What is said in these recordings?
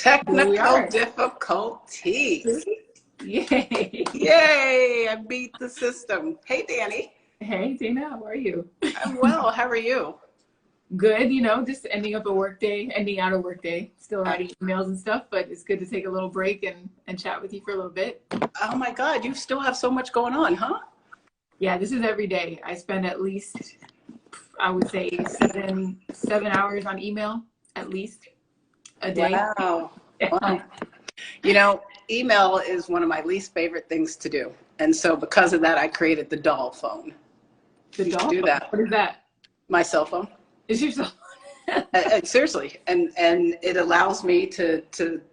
Here we Technical are. difficulties. Yay. Yay, I beat the system. Hey, Danny. Hey, Dana, how are you? I'm well. How are you? Good, just ending up a work day, ending out a work day. Still writing emails and stuff, but it's good to take a little break and chat with you for a little bit. Oh my God, you still have so much going on, huh? Yeah, this is every day. I spend at least, I would say, seven hours on email, at least a day. Wow. Wow. You know, email is one of my least favorite things to do. And so because of that, I created the doll phone. The You should doll? do that. What is that? My cell phone. Is your cell? Seriously, and it allows me to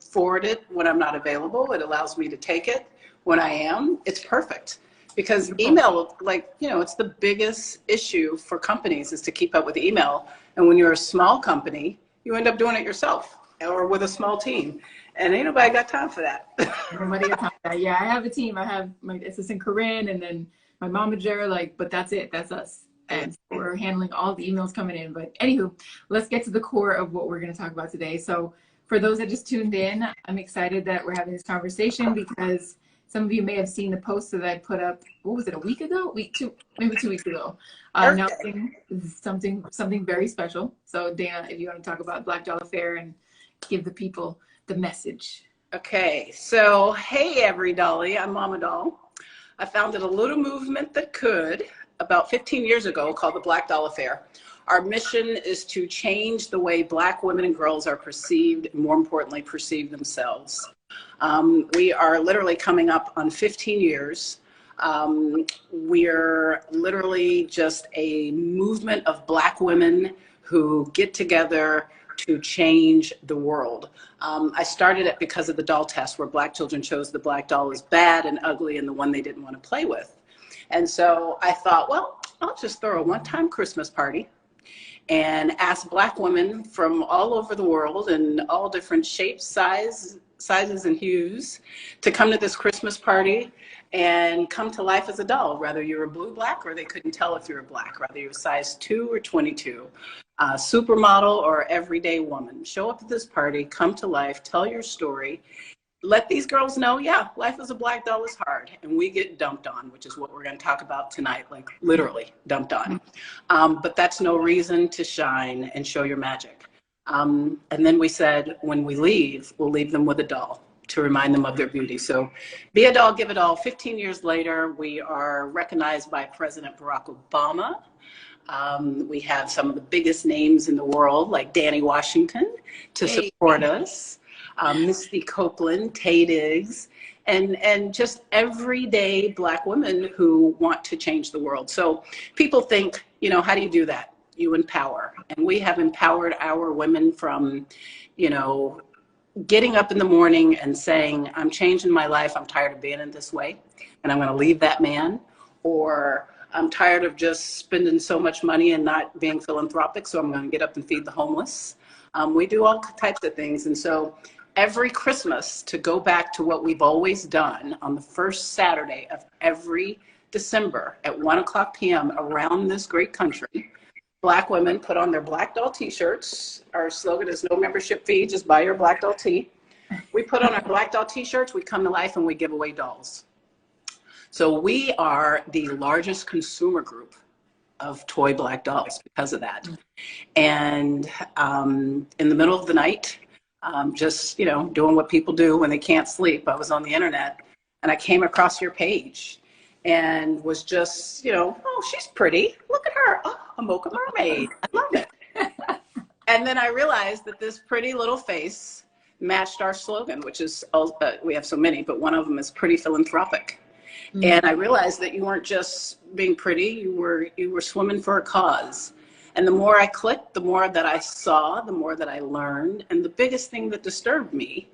forward it when I'm not available. It allows me to take it when I am. It's perfect because email, it's the biggest issue for companies is to keep up with email. And when you're a small company, you end up doing it yourself or with a small team. And ain't nobody got time for that. Nobody got time for that. Yeah, I have a team. I have my assistant Corinne and then my momager, but that's it. That's us. And so we're handling all the emails coming in. But anywho, let's get to the core of what we're going to talk about today. So for those that just tuned in, I'm excited that we're having this conversation because some of you may have seen the post that I put up, what was it, a week ago? Maybe 2 weeks ago, announcing something very special. So Dana, if you want to talk about Black Doll Affair and give the people the message. Okay, so hey, every dolly, I'm Mama Doll. I founded a little movement that could about 15 years ago called the Black Doll Affair. Our mission is to change the way Black women and girls are perceived, and more importantly, perceive themselves. We are literally coming up on 15 years. We're literally just a movement of Black women who get together to change the world. I started it because of the doll test where Black children chose the black doll as bad and ugly and the one they didn't want to play with. And so I thought, well, I'll just throw a one-time Christmas party and ask Black women from all over the world in all different shapes, sizes and hues to come to this Christmas party and come to life as a doll, whether you were blue black or they couldn't tell if you were Black, whether you were size 2 or 22, supermodel or everyday woman. Show up at this party, come to life, tell your story. Let these girls know, yeah, life as a black doll is hard and we get dumped on, which is what we're going to talk about tonight, like literally dumped on. But that's no reason to shine and show your magic. And then we said, when we leave, we'll leave them with a doll to remind them of their beauty. So be a doll, give it all. 15 years later, we are recognized by President Barack Obama. We have some of the biggest names in the world, like Danni Washington, to support us. Misty Copeland, Tay Diggs, and just everyday Black women who want to change the world. So people think, how do you do that? You empower. And we have empowered our women from, getting up in the morning and saying, I'm changing my life. I'm tired of being in this way. And I'm going to leave that man. Or I'm tired of just spending so much money and not being philanthropic. So I'm going to get up and feed the homeless. We do all types of things. And so every Christmas, to go back to what we've always done on the first Saturday of every December at 1:00 p.m. around this great country, Black women put on their Black Doll t-shirts. Our slogan is no membership fee, just buy your Black Doll tee. We put on our Black Doll t-shirts, we come to life and we give away dolls. So we are the largest consumer group of toy Black dolls because of that. And in the middle of the night, just, doing what people do when they can't sleep, I was on the internet and I came across your page and was just, oh, she's pretty. Look at her. Oh, a Mocha Mermaid. I love it. And then I realized that this pretty little face matched our slogan, which is, we have so many, but one of them is pretty philanthropic. Mm-hmm. And I realized that you weren't just being pretty, you were swimming for a cause. And the more I clicked, the more that I saw, the more that I learned. And the biggest thing that disturbed me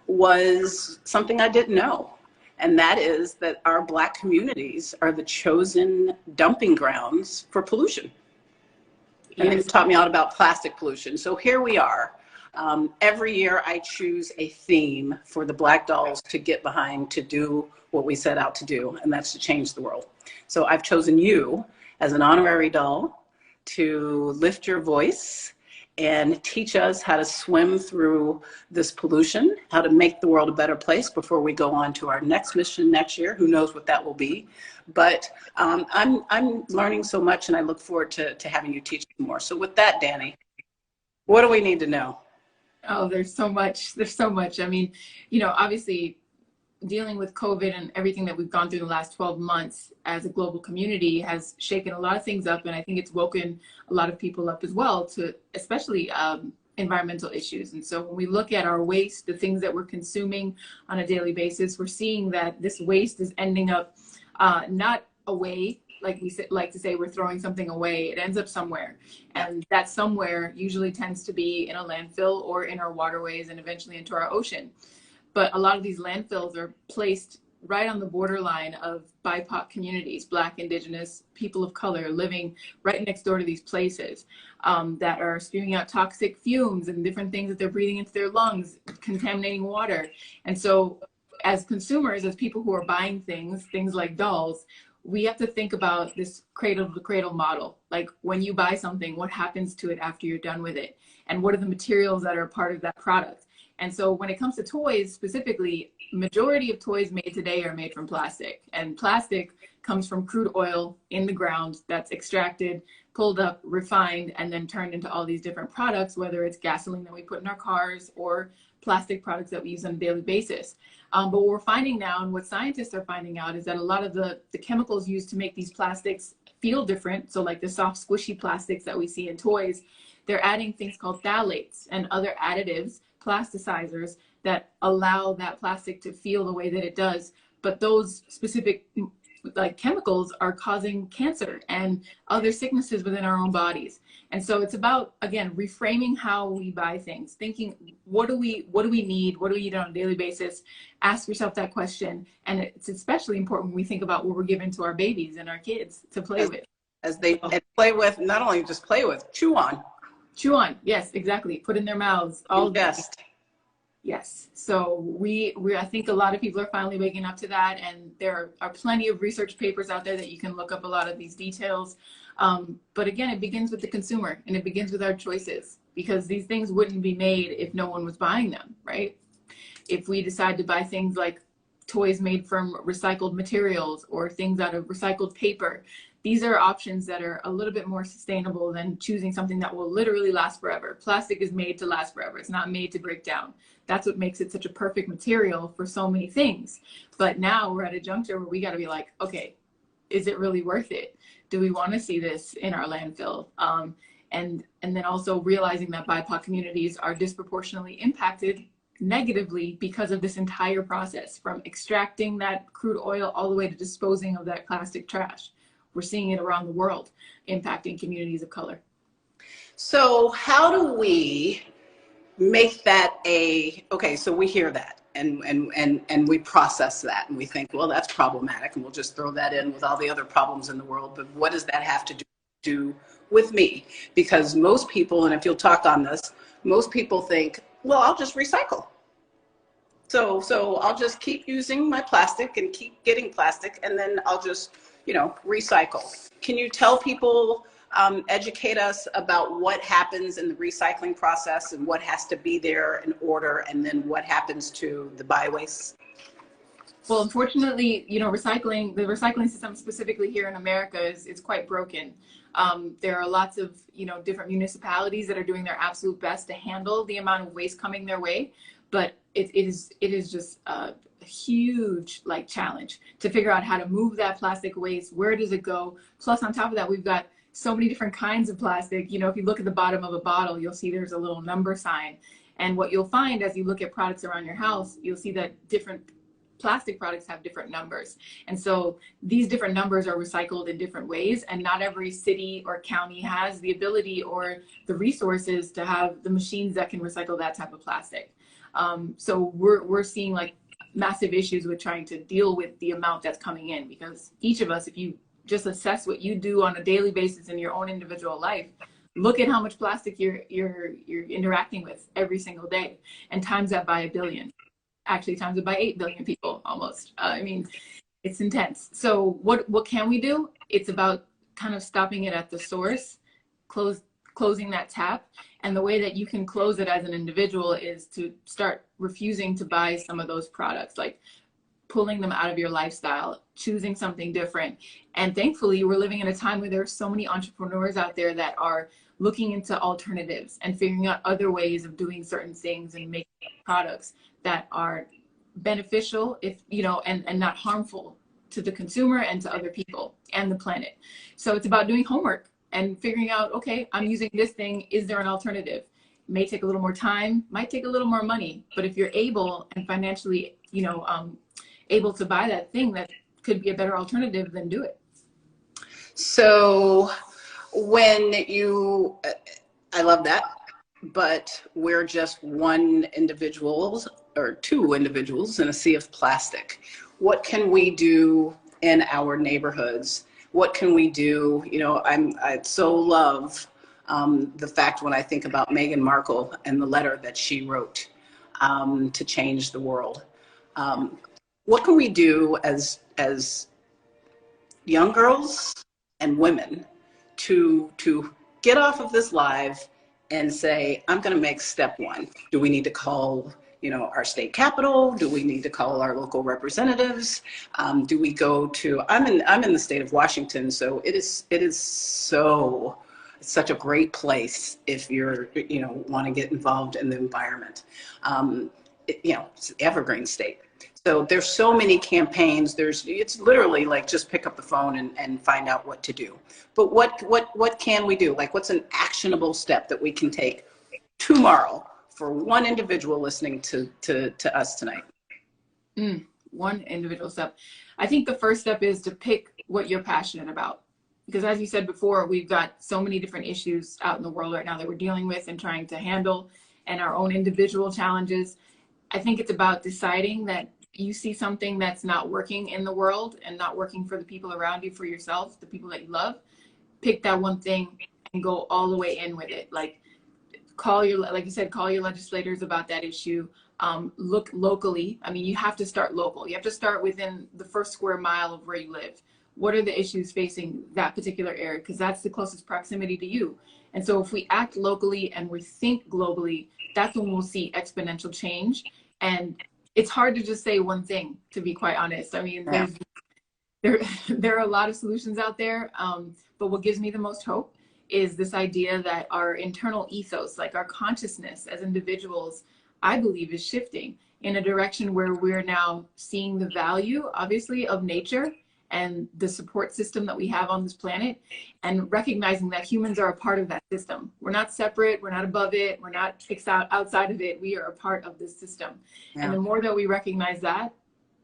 was something I didn't know. And that is that our Black communities are the chosen dumping grounds for pollution. And then you taught me all about plastic pollution. So here we are. Every year I choose a theme for the Black dolls to get behind to do what we set out to do, and that's to change the world. So I've chosen you as an honorary doll to lift your voice and teach us how to swim through this pollution, how to make the world a better place before we go on to our next mission next year. Who knows what that will be? But I'm learning so much, and I look forward to having you teach me more. So with that, Danni, what do we need to know? Oh, there's so much. There's so much. I mean, obviously dealing with COVID and everything that we've gone through the last 12 months as a global community has shaken a lot of things up. And I think it's woken a lot of people up as well to especially environmental issues. And so when we look at our waste, the things that we're consuming on a daily basis, we're seeing that this waste is ending up not away. Like we like to say, we're throwing something away. It ends up somewhere. And that somewhere usually tends to be in a landfill or in our waterways and eventually into our ocean. But a lot of these landfills are placed right on the borderline of BIPOC communities, Black, Indigenous, people of color living right next door to these places that are spewing out toxic fumes and different things that they're breathing into their lungs, contaminating water. And so as consumers, as people who are buying things like dolls, we have to think about this cradle to cradle model. Like when you buy something, what happens to it after you're done with it? And what are the materials that are a part of that product? And so when it comes to toys specifically, majority of toys made today are made from plastic. And plastic comes from crude oil in the ground that's extracted, pulled up, refined, and then turned into all these different products, whether it's gasoline that we put in our cars or plastic products that we use on a daily basis. But what we're finding now, and what scientists are finding out, is that a lot of the chemicals used to make these plastics feel different, so like the soft, squishy plastics that we see in toys, they're adding things called phthalates and other additives, plasticizers, that allow that plastic to feel the way that it does. But those specific like chemicals are causing cancer and other sicknesses within our own bodies. And so it's about, again, reframing how we buy things, thinking, what do we need? What do we eat on a daily basis? Ask yourself that question. And it's especially important when we think about what we're giving to our babies and our kids to play with. As they play with, not only just play with, chew on. Chew on, yes, exactly. Put in their mouths. All Ingest. Yes. So I think a lot of people are finally waking up to that, and there are plenty of research papers out there that you can look up a lot of these details. But again, it begins with the consumer, and it begins with our choices, because these things wouldn't be made if no one was buying them, right? If we decide to buy things like toys made from recycled materials or things out of recycled paper, these are options that are a little bit more sustainable than choosing something that will literally last forever. Plastic is made to last forever. It's not made to break down. That's what makes it such a perfect material for so many things. But now we're at a juncture where we got to be like, okay, is it really worth it? Do we want to see this in our landfill? And then also realizing that BIPOC communities are disproportionately impacted negatively because of this entire process, from extracting that crude oil all the way to disposing of that plastic trash. We're seeing it around the world, impacting communities of color. So how do we make that okay, so we hear that and we process that and we think, well, that's problematic, and we'll just throw that in with all the other problems in the world. But what does that have to do with me? Because most people, and if you'll talk on this, most people think, well, I'll just recycle. So I'll just keep using my plastic and keep getting plastic, and then I'll just, recycle. Can you tell people, educate us about what happens in the recycling process and what has to be there in order, and then what happens to the bywaste? Well, unfortunately, the recycling system specifically here in America is quite broken. There are lots of, different municipalities that are doing their absolute best to handle the amount of waste coming their way, but it is just a huge challenge to figure out how to move that plastic waste. Where does it go? Plus, on top of that, we've got so many different kinds of plastic. If you look at the bottom of a bottle, you'll see there's a little number sign. And what you'll find as you look at products around your house, you'll see that different plastic products have different numbers. And so these different numbers are recycled in different ways, and not every city or county has the ability or the resources to have the machines that can recycle that type of plastic. So we're seeing massive issues with trying to deal with the amount that's coming in, because each of us, if you just assess what you do on a daily basis in your own individual life, look at how much plastic you're interacting with every single day, and times that by 1 billion. Actually, times it by 8 billion people almost. It's intense. So what can we do? It's about kind of stopping it at the source, closing that tap. And the way that you can close it as an individual is to start refusing to buy some of those products, like pulling them out of your lifestyle, choosing something different. And thankfully, we're living in a time where there are so many entrepreneurs out there that are looking into alternatives and figuring out other ways of doing certain things and making products that are beneficial, if you know, and not harmful to the consumer and to other people and the planet. So it's about doing homework and figuring out, okay, I'm using this thing, is there an alternative? It may take a little more time, might take a little more money, but if you're able and financially, you know, able to buy that thing that could be a better alternative, then do it. So when you, I love that, but we're just one individual or two individuals in a sea of plastic. What can we do in our neighborhoods? What can we do? You know, I so love the fact when I think about Meghan Markle and the letter that she wrote to change the world. What can we do as young girls and women to get off of this live and say, I'm going to make step one? Do we need to call, you know, our state capitol? Do we need to call our local representatives? Do we go to, I'm in the state of Washington, so it's such a great place if you're, you know, want to get involved in the environment. You know, it's an evergreen state. So there's so many campaigns. It's literally like just pick up the phone and find out what to do. But what can we do? Like, what's an actionable step that we can take tomorrow for one individual listening to us tonight? One individual step. I think the first step is to pick what you're passionate about. Because as you said before, we've got so many different issues out in the world right now that we're dealing with and trying to handle, and our own individual challenges. I think it's about deciding that you see something that's not working in the world and not working for the people around you, for yourself, the people that you love. Pick that one thing and go all the way in with it. Like, like you said, call your legislators about that issue. Look locally. I mean, you have to start local. You have to start within the first square mile of where you live. What are the issues facing that particular area? Because that's the closest proximity to you. And so if we act locally and we think globally, that's when we'll see exponential change. And it's hard to just say one thing, to be quite honest. I mean, there are a lot of solutions out there, but what gives me the most hope is this idea that our internal ethos, like our consciousness as individuals, I believe is shifting in a direction where we're now seeing the value, obviously, of nature and the support system that we have on this planet, and recognizing that humans are a part of that system. We're not separate, we're not above it, we're not outside of it, we are a part of this system. Yeah. And the more that we recognize that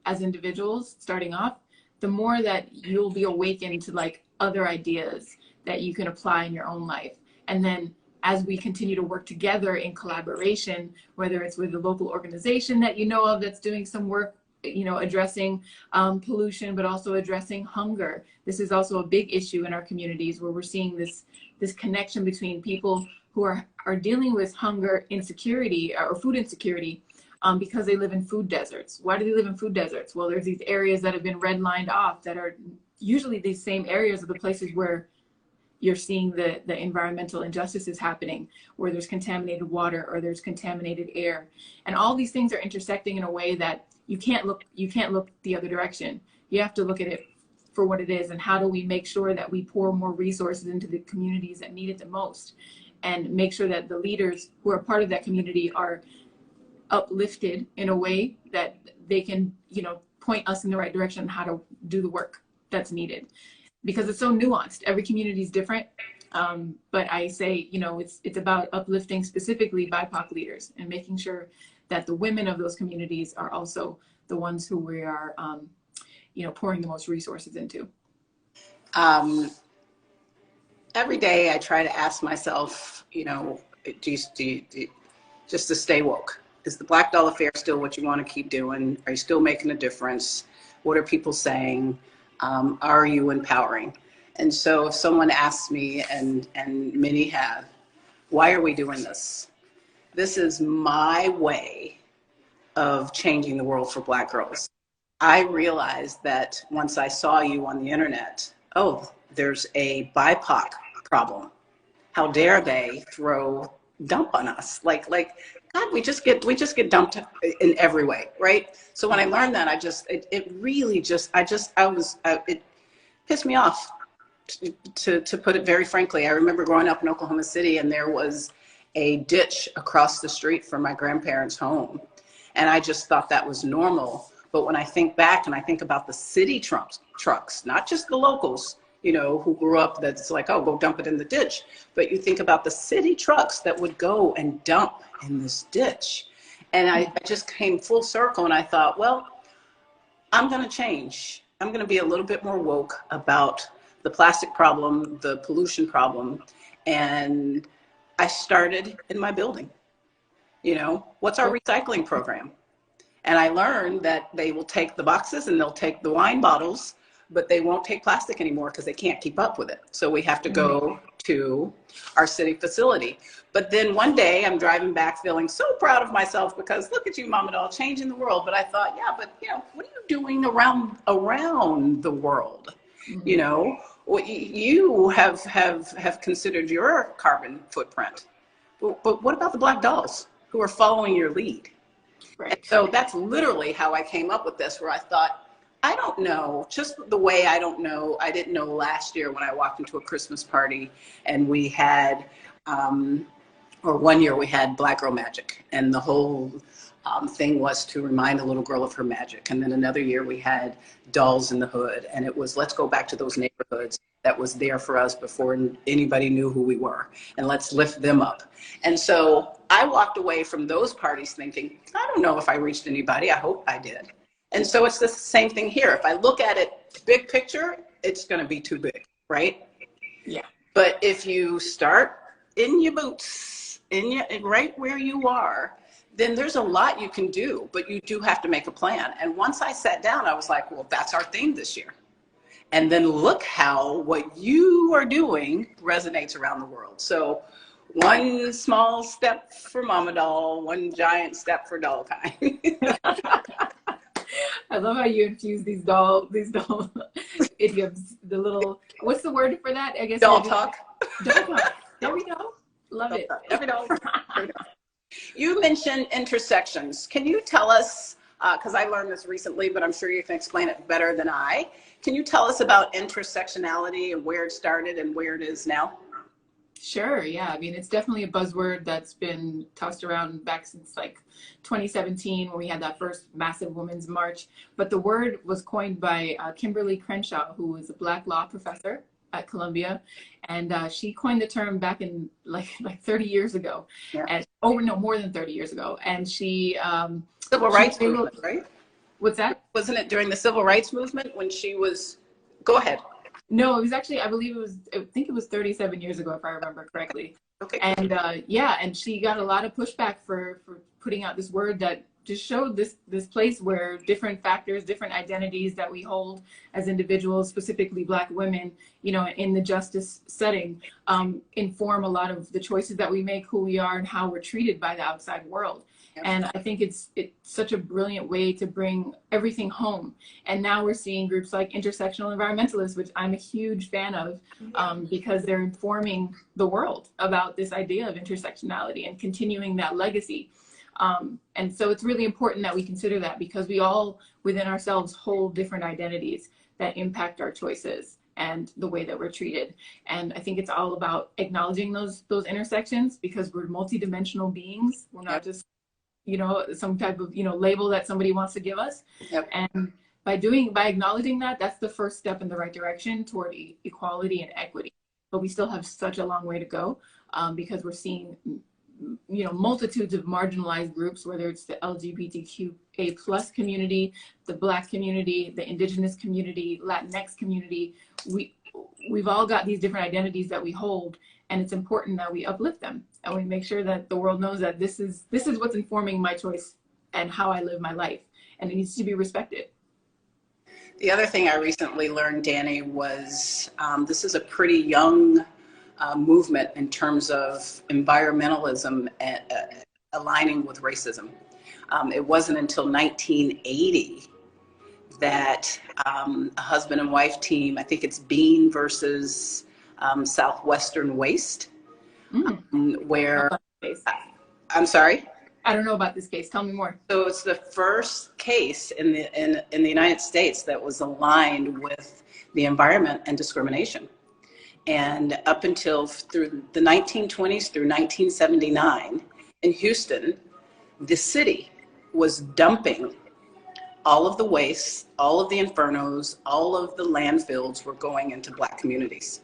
as individuals starting off, the more that you'll be awakened to like other ideas that you can apply in your own life. And then as we continue to work together in collaboration, whether it's with a local organization that you know of that's doing some work, you know, addressing pollution, but also addressing hunger. This is also a big issue in our communities, where we're seeing this connection between people who are dealing with hunger insecurity or food insecurity because they live in food deserts. Why do they live in food deserts? Well, there's these areas that have been redlined off that are usually these same areas of the places where you're seeing the environmental injustices happening, where there's contaminated water or there's contaminated air. And all these things are intersecting in a way that you can't look the other direction. You have to look at it for what it is, and how do we make sure that we pour more resources into the communities that need it the most, and make sure that the leaders who are part of that community are uplifted in a way that they can, you know, point us in the right direction on how to do the work that's needed. Because it's so nuanced. Every community is different. But I say, you know, it's about uplifting specifically BIPOC leaders and making sure that the women of those communities are also the ones who we are, you know, pouring the most resources into. Every day I try to ask myself, you know, just to stay woke. Is the Black Doll Affair still what you want to keep doing? Are you still making a difference? What are people saying? Are you empowering? And so if someone asks me, and many have, why are we doing this? This is my way of changing the world for Black girls. I realized that once I saw you on the internet, oh, there's a BIPOC problem. how dare they dump on us? Like, God, we just get dumped in every way, right? So when I learned that, it really it pissed me off, to put it very frankly. I remember growing up in Oklahoma City, and there was a ditch across the street from my grandparents' home, and I just thought that was normal. But when I think back and I think about the city trucks, not just the locals, who grew up, that's like, oh, go dump it in the ditch. But you think about the city trucks that would go and dump in this ditch. And I just came full circle, and I thought, well, I'm going to change. I'm going to be a little bit more woke about the plastic problem, the pollution problem. And I started in my building. What's our recycling program? And I learned that they will take the boxes and they'll take the wine bottles, but they won't take plastic anymore because they can't keep up with it. So we have to go to our city facility. But then one day I'm driving back feeling so proud of myself because look at you, Mama Doll, changing the world. But I thought, yeah, but what are you doing around the world? What you have considered your carbon footprint. But what about the Black Dolls who are following your lead? Right. And so that's literally how I came up with this, where I thought, I don't know, just the way I didn't know last year when I walked into a Christmas party and we had, or one year we had Black Girl Magic, and the whole thing was to remind a little girl of her magic. And then another year we had Dolls in the Hood, and it was, let's go back to those neighborhoods that was there for us before anybody knew who we were, and let's lift them up. And so I walked away from those parties thinking, I don't know if I reached anybody. I hope I did. And so it's the same thing here. If I look at it big picture, it's going to be too big, right? Yeah. But if you start in your boots, right where you are, then there's a lot you can do, but you do have to make a plan. And once I sat down, I was like, well, that's our theme this year. And then look how what you are doing resonates around the world. So one small step for Mama Doll, one giant step for Doll Kind. I love how you infuse these doll idioms, the little, what's the word for that? I guess doll talk. Doll talk. There we go. Love it. Every doll. You mentioned intersections. Can you tell us, because I learned this recently, but I'm sure you can explain it better than I. Can you tell us about intersectionality and where it started and where it is now? Sure, yeah. I mean, it's definitely a buzzword that's been tossed around back since like 2017 when we had that first massive women's march. But the word was coined by Kimberly Crenshaw, who was a Black law professor at Columbia. And she coined the term back in like 30 years ago. Yeah. And, more than 30 years ago. And she... Civil rights movement, right? What's that? Wasn't it during the civil rights movement when she was... Go ahead. No, it was actually, I think it was 37 years ago, if I remember correctly. Okay. And and she got a lot of pushback for putting out this word that just showed this place where different factors, different identities that we hold as individuals, specifically Black women, in the justice setting, inform a lot of the choices that we make, who we are, and how we're treated by the outside world. And I think it's such a brilliant way to bring everything home. And now we're seeing groups like intersectional environmentalists, which I'm a huge fan of, because they're informing the world about this idea of intersectionality and continuing that legacy. And so it's really important that we consider that, because we all within ourselves hold different identities that impact our choices and the way that we're treated. And I think it's all about acknowledging those intersections, because we're multidimensional beings. We're not just some type of, label that somebody wants to give us. Yep. And by acknowledging that, that's the first step in the right direction toward equality and equity. But we still have such a long way to go, because we're seeing, multitudes of marginalized groups, whether it's the LGBTQA+ community, the Black community, the Indigenous community, Latinx community. We've all got these different identities that we hold, and it's important that we uplift them and we make sure that the world knows that this is what's informing my choice and how I live my life, and it needs to be respected. The other thing I recently learned, Danni, was this is a pretty young movement in terms of environmentalism and aligning with racism. It wasn't until 1980 that a husband and wife team, I think it's Bean versus Southwestern Waste, where, I'm sorry? I don't know about this case. Tell me more. So it's the first case in the United States that was aligned with the environment and discrimination. And up until through the 1920s through 1979 in Houston, the city was dumping all of the waste, all of the infernos, all of the landfills were going into Black communities.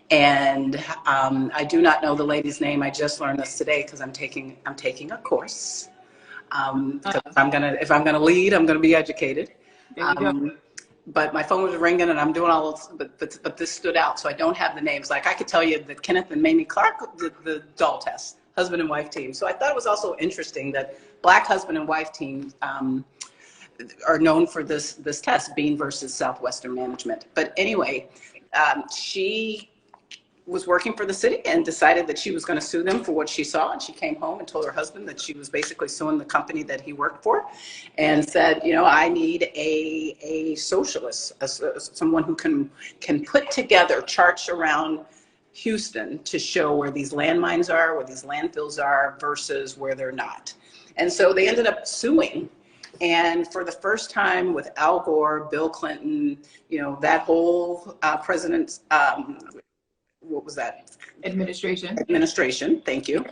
And I do not know the lady's name. I just learned this today because I'm taking a course. If I'm gonna lead, I'm gonna be educated. There you go. But my phone was ringing and I'm doing all of, but this stood out, so I don't have the names. Like I could tell you that Kenneth and Mamie Clark did the doll test, husband and wife team. So I thought it was also interesting that Black husband and wife teams are known for this test, Bean versus Southwestern Management. But anyway, she was working for the city and decided that she was going to sue them for what she saw. And she came home and told her husband that she was basically suing the company that he worked for, and said, you know, I need a socialist, someone who can put together charts around Houston to show where these landmines are, where these landfills are versus where they're not. And so they ended up suing. And for the first time with Al Gore, Bill Clinton, you know, that whole president's, what was that? Administration, thank you.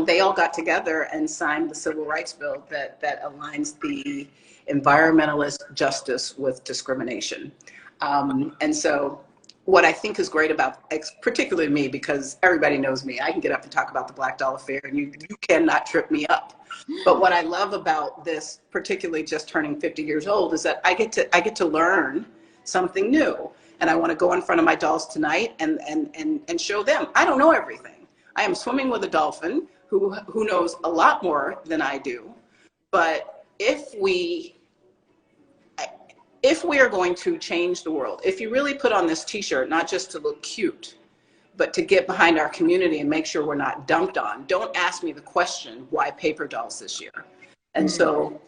They all got together and signed the Civil Rights Bill that aligns the environmentalist justice with discrimination. And so what I think is great about, particularly me, because everybody knows me, I can get up and talk about the Black Doll affair and you cannot trip me up. But what I love about this, particularly just turning 50 years old, is that I get to learn something new. And I want to go in front of my dolls tonight and show them. I don't know everything. I am swimming with a dolphin who knows a lot more than I do. But if we are going to change the world, if you really put on this t-shirt, not just to look cute, but to get behind our community and make sure we're not dumped on, don't ask me the question, why paper dolls this year? And so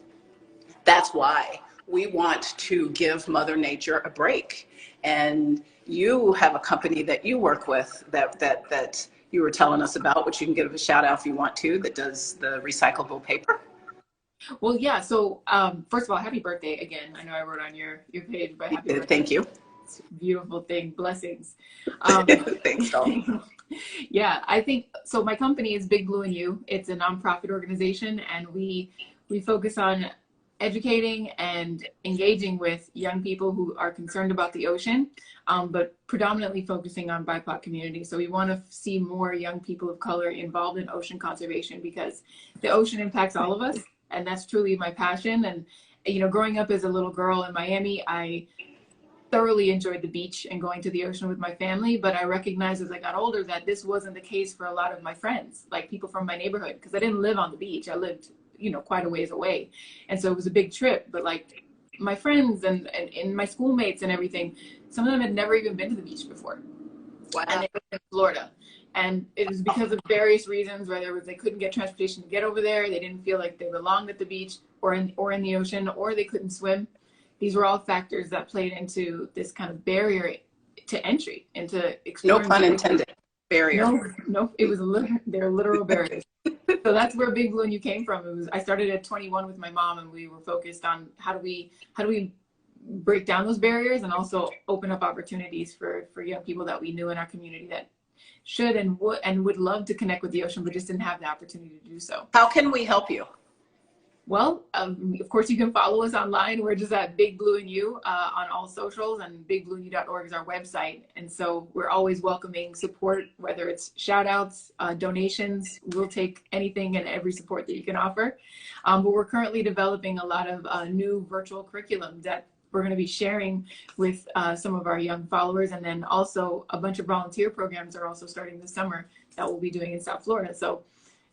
that's why we want to give Mother Nature a break. And you have a company that you work with that you were telling us about, which you can give a shout out if you want to, that does the recyclable paper. Well, yeah. So first of all, happy birthday again. I know I wrote on your page, but happy birthday. Thank you. It's a beautiful thing. Blessings. Thanks, doll. Yeah, I think so. My company is Big Blue and You. It's a nonprofit organization, and we focus on educating and engaging with young people who are concerned about the ocean, but predominantly focusing on BIPOC communities. So we want to see more young people of color involved in ocean conservation, because the ocean impacts all of us, and that's truly my passion. And you know, growing up as a little girl in Miami, I thoroughly enjoyed the beach and going to the ocean with my family, but I recognized as I got older that this wasn't the case for a lot of my friends, like people from my neighborhood, because I didn't live on the beach. I lived, you know, quite a ways away. And so it was a big trip, but like my friends and my schoolmates and everything, some of them had never even been to the beach before. Wow. And they lived in Florida. And it was because of various reasons, whether they couldn't get transportation to get over there, they didn't feel like they belonged at the beach or in the ocean, or they couldn't swim. These were all factors that played into this kind of barrier to entry, into exploring. No pun intended. Barrier. No, it was they're literal barriers. So that's where Big Blue and You came from. I started at 21 with my mom, and we were focused on how do we break down those barriers and also open up opportunities for young people that we knew in our community that should and would love to connect with the ocean, but just didn't have the opportunity to do so. How can we help you? Well, of course, you can follow us online. We're just at Big Blue and You on all socials, and bigblueandyou.org is our website. And so we're always welcoming support, whether it's shout outs, donations. We'll take anything and every support that you can offer. But we're currently developing a lot of new virtual curriculum that we're going to be sharing with some of our young followers. And then also a bunch of volunteer programs are also starting this summer that we'll be doing in South Florida. So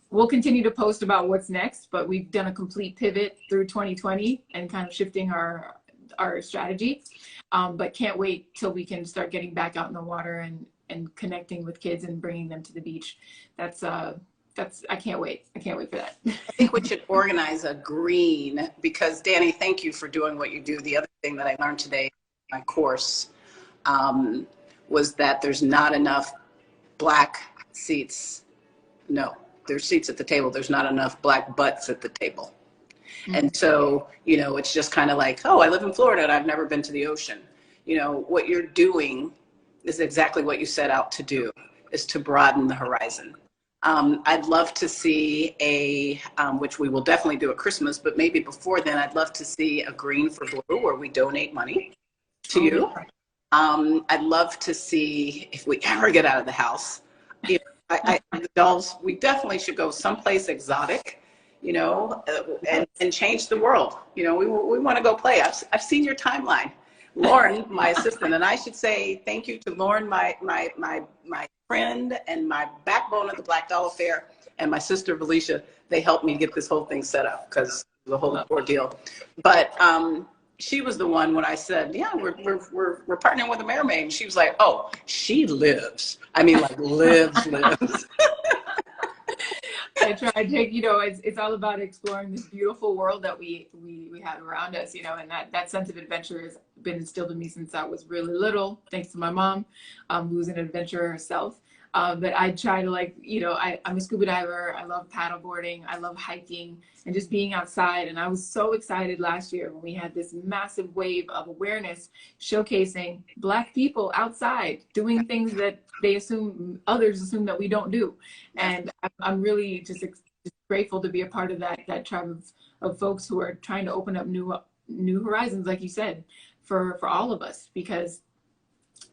we'll continue to post about what's next, but we've done a complete pivot through 2020 and kind of shifting our strategy. But can't wait till we can start getting back out in the water and connecting with kids and bringing them to the beach. I can't wait. I can't wait for that. I think we should organize a green, because Danni, thank you for doing what you do. The other thing that I learned today in my course was that there's not enough Black seats. No, there's seats at the table. There's not enough black butts at the table. And so, you know, it's just kind of like, oh, I live in Florida and I've never been to the ocean. You know, what you're doing is exactly what you set out to do, is to broaden the horizon. I'd love to see which we will definitely do at Christmas, but maybe before then, I'd love to see a Green for Blue where we donate money to you. I'd love to see, if we ever get out of the house, you know, the dolls, we definitely should go someplace exotic, you know, and change the world. You know, we want to go play. I've seen your timeline. Lauren, my assistant, and I should say thank you to Lauren, my friend and my backbone of the Black Doll Affair, and my sister Felicia. They helped me get this whole thing set up because the whole ordeal. But she was the one when I said, yeah, we're partnering with a Mermaid. And she was like, oh, she lives. I mean, like lives. I try to take, you know, it's all about exploring this beautiful world that we have around us, you know, and that sense of adventure has been instilled in me since I was really little, thanks to my mom, who's an adventurer herself. But I try to, like, you know, I'm a scuba diver. I love paddleboarding. I love hiking and just being outside. And I was so excited last year when we had this massive wave of awareness showcasing Black people outside doing things that others assume that we don't do. And I'm really just grateful to be a part of that tribe of folks who are trying to open up new horizons, like you said, for all of us, because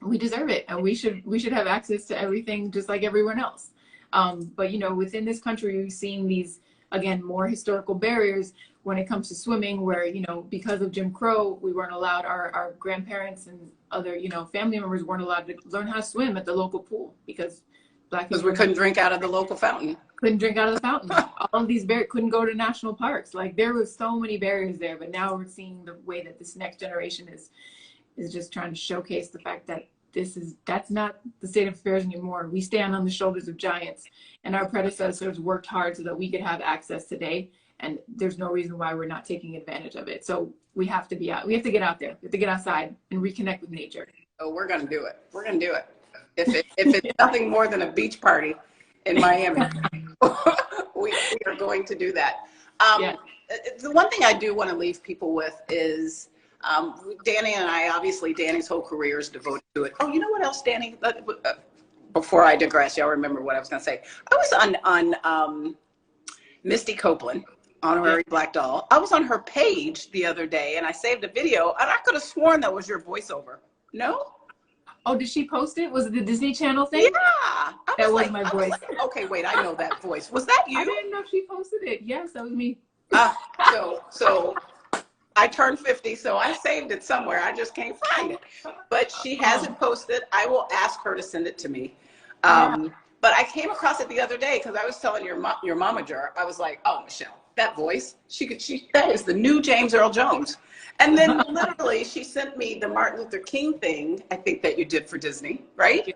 we deserve it, and we should have access to everything just like everyone else. But you know, within this country, we've seen these, again, more historical barriers when it comes to swimming, where, you know, because of Jim Crow, we weren't allowed, our grandparents and other, you know, family members weren't allowed to learn how to swim at the local pool because Black people, because we couldn't drink out of the local fountain. Couldn't drink out of the fountain. All of these couldn't go to national parks. Like, there was so many barriers there. But now we're seeing the way that this next generation is just trying to showcase the fact that that's not the state of affairs anymore. We stand on the shoulders of giants, and our predecessors worked hard so that we could have access today. And there's no reason why we're not taking advantage of it. So we have to be out. We have to get out there. We have to get outside and reconnect with nature. Oh, we're going to do it. We're going to do it. If it's nothing more than a beach party in Miami, we are going to do that. The one thing I do want to leave people with is, Danni and I, obviously Danni's whole career is devoted to it. Oh, you know what else, Danni? Before I digress, y'all remember what I was going to say. I was on Misty Copeland, Honorary Black Doll. I was on her page the other day, and I saved a video, and I could have sworn that was your voiceover. No? Oh, did she post it? Was it the Disney Channel thing? Yeah. That was my voice. Like, okay, wait, I know that voice. Was that you? I didn't know if she posted it. Yes, that was me. So I turned 50, so I saved it somewhere. I just can't find it. But she hasn't posted. I will ask her to send it to me. But I came across it the other day because I was telling your momager, I was like, oh, Michelle, that voice, that is the new James Earl Jones. And then literally she sent me the Martin Luther King thing, I think, that you did for Disney, right?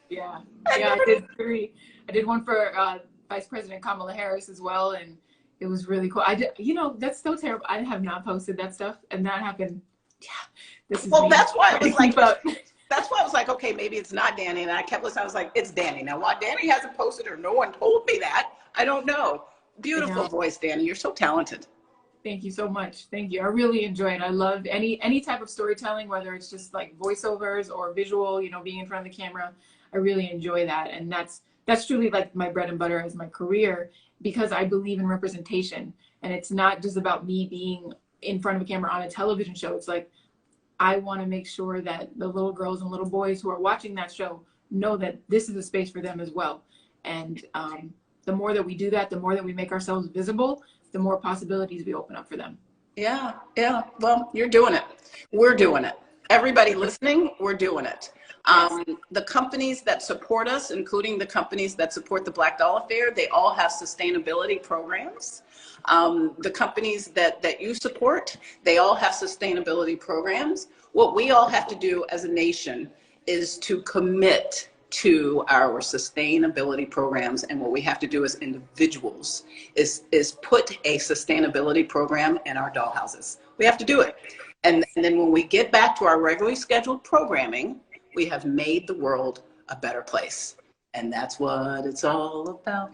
Yeah, I did three. I did one for Vice President Kamala Harris as well, and it was really cool. I did, you know, that's so terrible. I have not posted that stuff, and that happened. Yeah, this is well. That's why I was like, that's why I was like, okay, maybe it's not Danni, and I kept listening. I was like, it's Danni. Now, why Danni hasn't posted or no one told me that, I don't know. Beautiful voice, Danni. You're so talented. Thank you so much. Thank you. I really enjoy it. I love any type of storytelling, whether it's just like voiceovers or visual, you know, being in front of the camera. I really enjoy that. And that's truly like my bread and butter as my career, because I believe in representation. And it's not just about me being in front of a camera on a television show. It's like, I want to make sure that the little girls and little boys who are watching that show know that this is a space for them as well. And the more that we do that, the more that we make ourselves visible, the more possibilities we open up for them. Yeah. Well, you're doing it. We're doing it. Everybody listening, we're doing it. The companies that support us, including the companies that support the Black Doll Affair, they all have sustainability programs. The companies that you support, they all have sustainability programs. What we all have to do as a nation is to commit to our sustainability programs, and what we have to do as individuals is put a sustainability program in our dollhouses. We have to do it. And then when we get back to our regularly scheduled programming, we have made the world a better place. And that's what it's all about.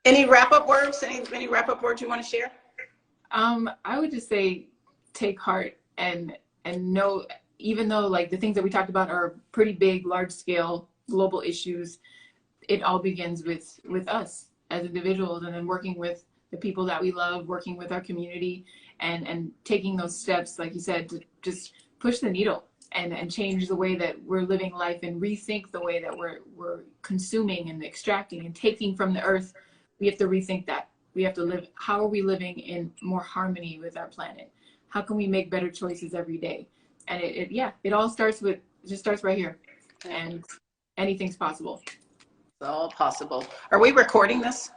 Any wrap-up words? Any wrap-up words you want to share? I would just say take heart and know, even though like the things that we talked about are pretty big, large scale, global issues, it all begins with us as individuals, and then working with the people that we love, working with our community, and taking those steps, like you said, to just push the needle and change the way that we're living life and rethink the way that we're consuming and extracting and taking from the earth. We have to rethink that. We have to live, how are we living in more harmony with our planet? How can we make better choices every day? And it all starts with, it just starts right here. And anything's possible. It's all possible. Are we recording this?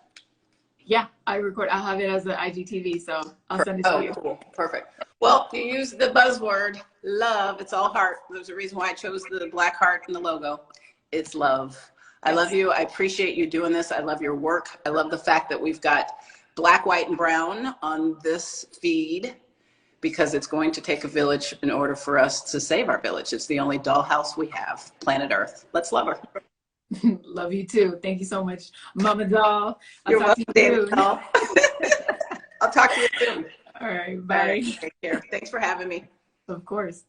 Yeah, I record. I'll have it as an IGTV, so I'll send it to you. Cool. Perfect. Well, you use the buzzword love. It's all heart. There's a reason why I chose the black heart in the logo. It's love. I love you. I appreciate you doing this. I love your work. I love the fact that we've got black, white, and brown on this feed, because it's going to take a village in order for us to save our village. It's the only dollhouse we have, planet Earth. Let's love her. Love you too. Thank you so much, Mama Doll. You're welcome, Danni Doll. I'll talk to you soon. All right, bye. All right, take care. Thanks for having me. Of course.